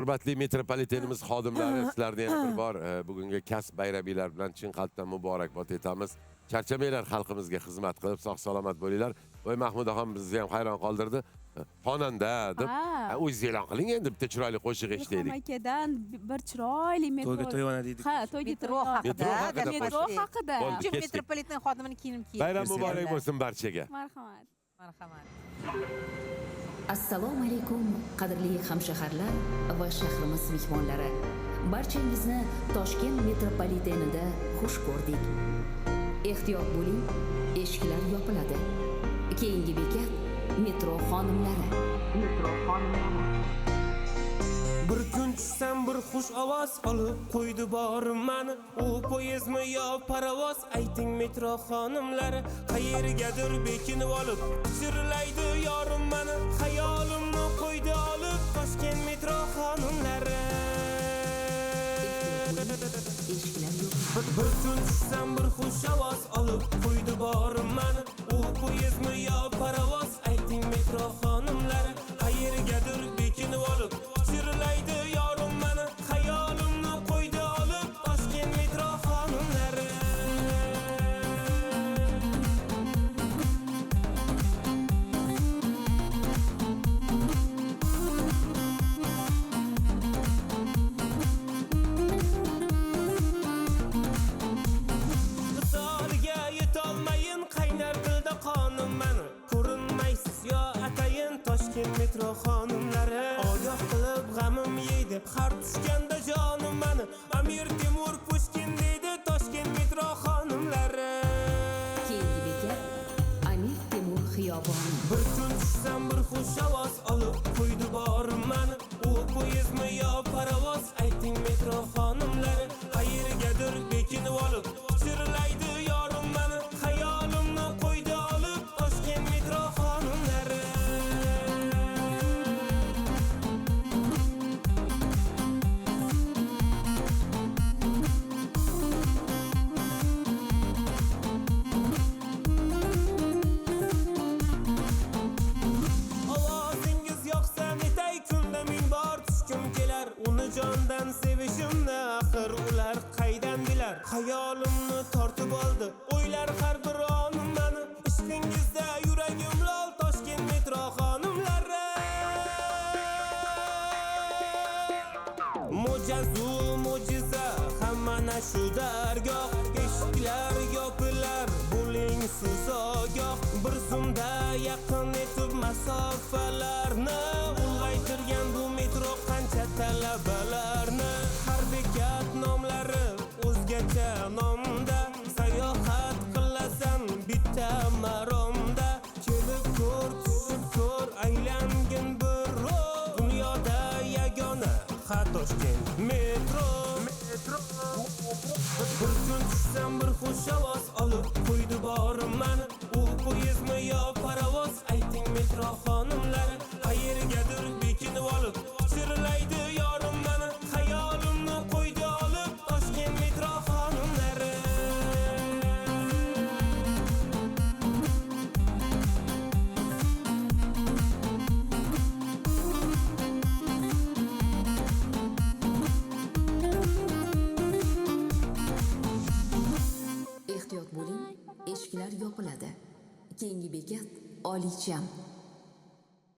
Hurmatli metropolitenimiz xodimlari, sizlarni yana bir bor bugungi kasb bayraminglar bilan chin qalbdan muborakbod etamiz. Charchamanglar, xalqimizga xizmat qilib, sog'-salomat bo'linglar. Voy Mahmudaxon bizni ham hayron qoldirdi. Xonanda deb. O'zingiz e'lon qiling endi bitta chiroyli qo'shiq eshitaylik. Akadan bir chiroyli metro. To'yga to'yvana deydik. Ha, to'yga Metro haqida. Metro haqida. Bo'ldi, Shu kesdik. metropoliten xodimini kiyim kiyib. Bayram muborak bo'lsin barchaga. Marhamat. Marhamat. Assalomu alaykum qadrli hamshaharlar va shahrimiz mehmonlari. Barchangizni Toshkent metropolitenida xush ko'rdik. Ehtiyot bo'ling, eshiklar yopiladi. Keyingi bekat metro xonimlari. Bir kun tushsam bir xush ovoz olib qo'ydi borim mani. U poyezdmi yo parovoz? Ayting metro xonimlari, qayergadir bekinib olib chirlaydi yorim mani. Xayolimni qo'ydi olib Toshkent metro xonimlari. Eshiklar yopiladi. Bir kun tushsam bir xush ovoz olib qo'ydi borim mani. U poyezdmi yo parovoz? Ayting metro xonimlari, qayergadir bekinib olib chirlaydi yorim mani. Xayolimni qo'ydi olib Toshkent metro xonimlari. Misoliga yetolmayin qaynar dilda qonim mani. Ko'rinmaysiz yo atayin Toshkent metro xonimlari. Ogoh qilib g'amim yeydi har tushganda jonim mani. Amir Temur Pushkin deydi Toshkent metro xonimlari. Keyingi bekat Amir Temur xiyoboni. Bir kun tushsam bir xush ovoz olib qo'ydi borim mani. U poyezdmi yo parovoz? Ayting metro xonimlari, qayergadir bekinib olib chirlaydi yorim mani. Xayolimni qo'ydi olib Toshkent metro xonimlari. Ovozingiz yoqsa netay kunda ming bor tushkim kelar. Uni jondan sevishimni axir ular qaydan bilar? Xayolimni tortib oldi o'ylar har bir onim mani. Ishqingizda yuragim lol Toshkent metro xonimlari. Mo'jiza hammana shu dargoh. Eshiklar yopilar bo'ling siz ogoh. Bir zumda yaqin etib masofalarni ulg'aytirgan bu metro qancha talabalarni. Har bekat nomlari o'zgacha nomda. Sayohat qilasan bitta maromda. Kelib ko'r, tushib ko'r, aylangin bir ro'y. Dunyoda yagona ha Toshkent metro. Bir kun tushsam bir xush ovoz olib qo'ydi borim mani. U poyezdmi yo parovoz? Ayting metro xonimlari, qayergadir bekinib olib chirlaydi yorim mani. Xayolimni qo'ydi olib Toshkent metro xonimlari. Ehtiyot bo'ling, eshiklar yopiladi. Keyingi bekat Olicham.